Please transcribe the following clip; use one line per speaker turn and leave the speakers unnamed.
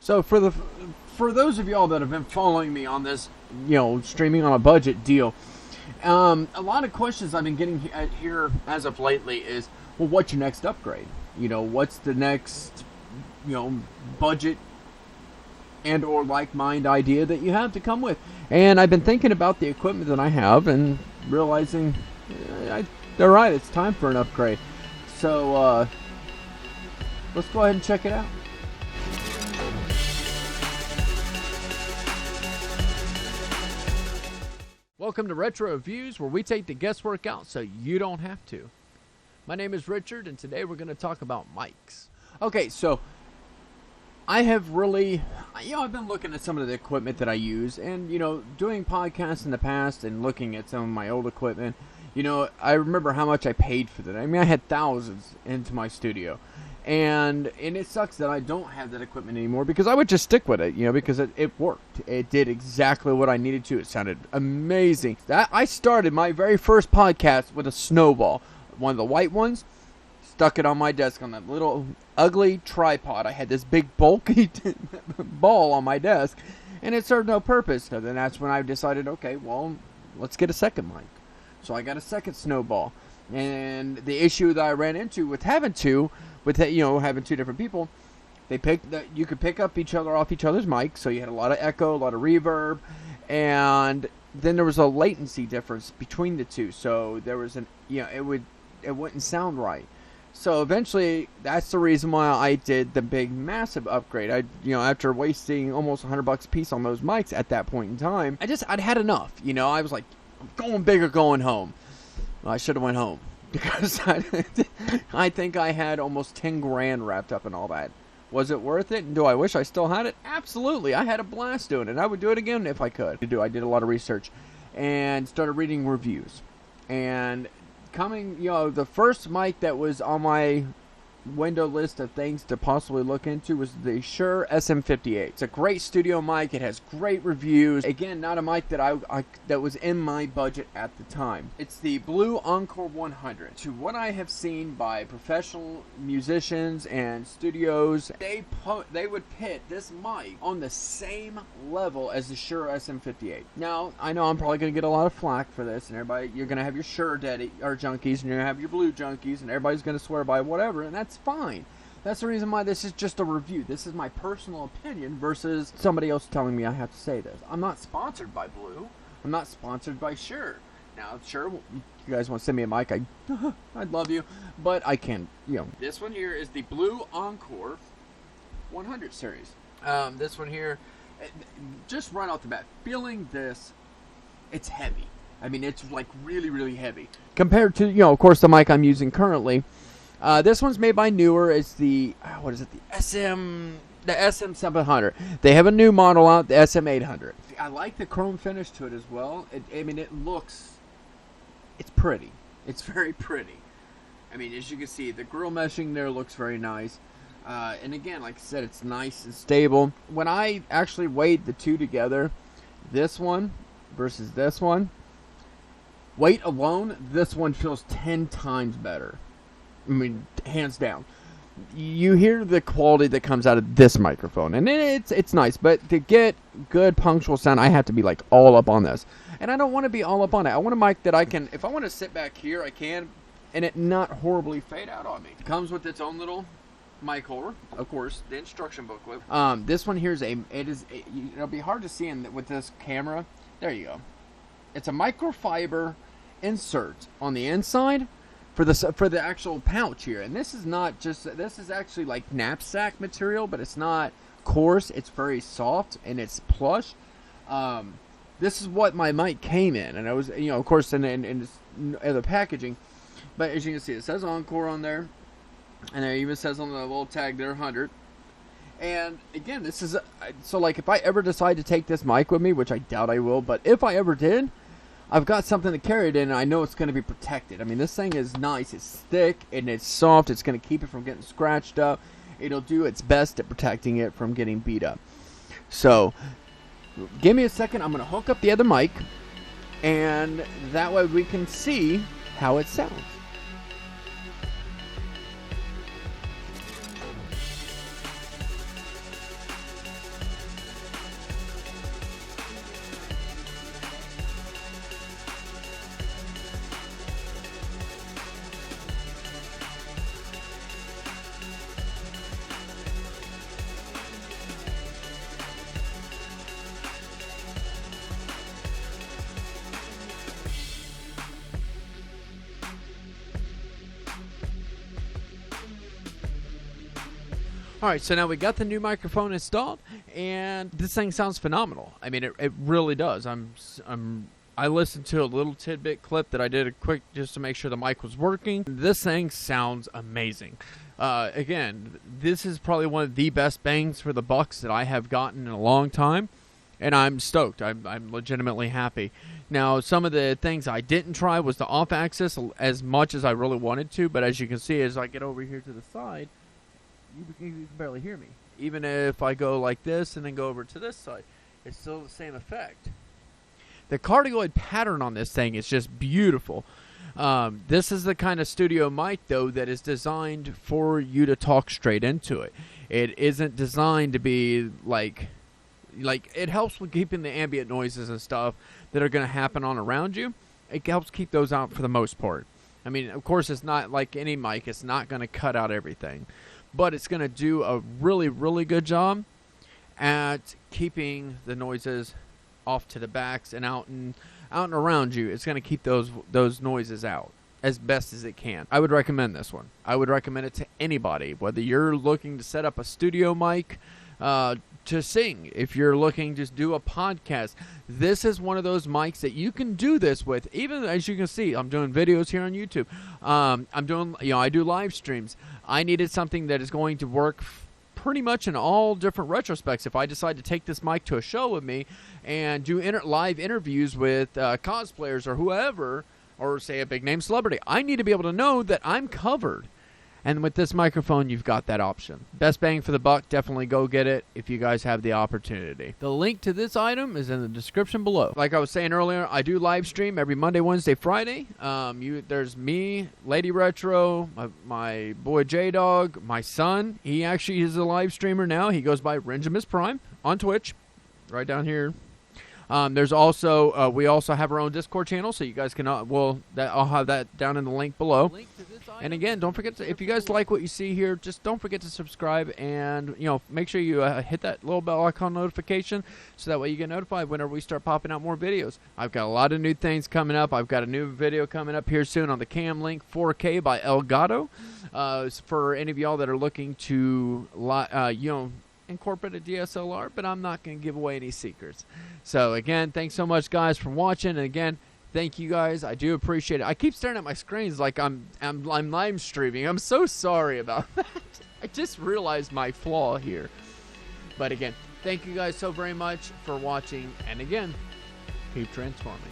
So for those of y'all that have been following me on this, streaming on a budget deal, a lot of questions I've been getting here as of lately is, well, what's your next upgrade? What's the next, budget and or like mind idea that you have to come with? And I've been thinking about the equipment that I have and realizing, they're right. It's time for an upgrade. So let's go ahead and check it out. Welcome to Retro Reviews, where we take the guesswork out so you don't have to. My name is Richard, and today we're going to talk about mics. Okay, so I have really, I've been looking at some of the equipment that I use, and, doing podcasts in the past and looking at some of my old equipment, I remember how much I paid for that. I mean, I had thousands into my studio. And it sucks that I don't have that equipment anymore, because I would just stick with it, because it worked. It did exactly what I needed to. It sounded amazing. I started my very first podcast with a snowball, one of the white ones, stuck it on my desk on that little ugly tripod. I had this big bulky ball on my desk, and it served no purpose. So then that's when I decided, okay, well, let's get a second mic. So I got a second snowball. And the issue that I ran into with having two different people, you could pick up each other off each other's mics, so you had a lot of echo, a lot of reverb, and then there was a latency difference between the two, so there was it wouldn't sound right. So eventually, that's the reason why I did the big massive upgrade. After wasting almost $100 a piece on those mics at that point in time, I'd had enough. I was like, I'm going big or going home. Well, I should have went home, because I think I had almost 10 grand wrapped up in all that. Was it worth it? And do I wish I still had it? Absolutely. I had a blast doing it, and I would do it again if I could. I did a lot of research and started reading reviews. And the first mic that was on my window list of things to possibly look into was the Shure SM58. It's a great studio mic. It has great reviews. Again, not a mic that that was in my budget at the time. It's the Blue Encore 100. To what I have seen by professional musicians and studios, they would pit this mic on the same level as the Shure SM58. Now, I know I'm probably going to get a lot of flack for this, and you're going to have your Shure junkies, and you're going to have your Blue junkies, and everybody's going to swear by whatever, and that's fine. That's the reason why this is just a review. This is my personal opinion versus somebody else telling me I have to say this. I'm not sponsored by Blue. I'm not sponsored by Shure. Now, sure, you guys want to send me a mic, I'd love you, but I can't, This one here is the Blue Encore 100 series. This one here, just right off the bat, feeling this, it's heavy. I mean, it's like really, really heavy. Compared to, of course, the mic I'm using currently. This one's made by Newer. It's the SM700. They have a new model out, the SM800. I like the chrome finish to it as well. It's pretty. It's very pretty. I mean, as you can see, the grill meshing there looks very nice. And again, like I said, it's nice and stable. When I actually weighed the two together, this one versus this one, weight alone, this one feels 10 times better. I mean, hands down. You hear the quality that comes out of this microphone, and it's nice, but to get good punctual sound, I have to be like all up on this. And I don't want to be all up on it. I want a mic that I can, if I want to sit back here, I can, and it not horribly fade out on me. It comes with its own little mic holder, of course, the instruction booklet. This one here it'll be hard to see with this camera. There you go. It's a microfiber insert on the inside for the actual pouch here, and this is actually like knapsack material, but it's not coarse. It's very soft and it's plush. This is what my mic came in, and I was, of course, in the packaging. But as you can see, it says Encore on there, and it even says on the little tag there 100. And again, this is so like if I ever decide to take this mic with me, which I doubt I will, but if I ever did, I've got something to carry it in, and I know it's going to be protected. I mean, this thing is nice. It's thick, and it's soft. It's going to keep it from getting scratched up. It'll do its best at protecting it from getting beat up. So, give me a second. I'm going to hook up the other mic, and that way we can see how it sounds. All right, so now we got the new microphone installed, and this thing sounds phenomenal. I mean, it really does. I listened to a little tidbit clip that I did a quick just to make sure the mic was working. This thing sounds amazing. Again, this is probably one of the best bangs for the bucks that I have gotten in a long time, and I'm stoked. I'm legitimately happy. Now, some of the things I didn't try was the off-axis as much as I really wanted to, but as you can see, as I get over here to the side, you can barely hear me. Even if I go like this and then go over to this side, it's still the same effect. The cardioid pattern on this thing is just beautiful. This is the kind of studio mic, though, that is designed for you to talk straight into it. It isn't designed to be like it helps with keeping the ambient noises and stuff that are going to happen on around you. It helps keep those out for the most part. I mean, of course, it's not like any mic. It's not going to cut out everything. But it's going to do a really, really good job at keeping the noises off to the backs and out and around you. It's going to keep those noises out as best as it can. I would recommend this one. I would recommend it to anybody, whether you're looking to set up a studio mic to sing, if you're looking to do a podcast. This is one of those mics that you can do this with. Even as you can see, I'm doing videos here on YouTube. I do live streams. I needed something that is going to work pretty much in all different retrospects. If I decide to take this mic to a show with me and do live interviews with cosplayers or whoever, or say a big name celebrity, I need to be able to know that I'm covered. And with this microphone, you've got that option. Best bang for the buck. Definitely go get it if you guys have the opportunity. The link to this item is in the description below. Like I was saying earlier, I do live stream every Monday, Wednesday, Friday. There's me, Lady Retro, my boy J-Dog, my son. He actually is a live streamer now. He goes by Renjamis Prime on Twitch, right down here. There's also we also have our own Discord channel, so you guys can I'll have that down in the link below. And again, don't forget to, if you guys like what you see here, just don't forget to subscribe and make sure you hit that little bell icon notification, so that way you get notified whenever we start popping out more videos. I've got a lot of new things coming up. I've got a new video coming up here soon on the Cam Link 4K by Elgato. For any of y'all that are looking to incorporate a DSLR, but I'm not going to give away any secrets. So again, thanks so much, guys, for watching. And again, thank you guys. I do appreciate it. I keep staring at my screens like I'm live streaming. I'm so sorry about that. I just realized my flaw here. But again, thank you guys so very much for watching. And again, keep transforming.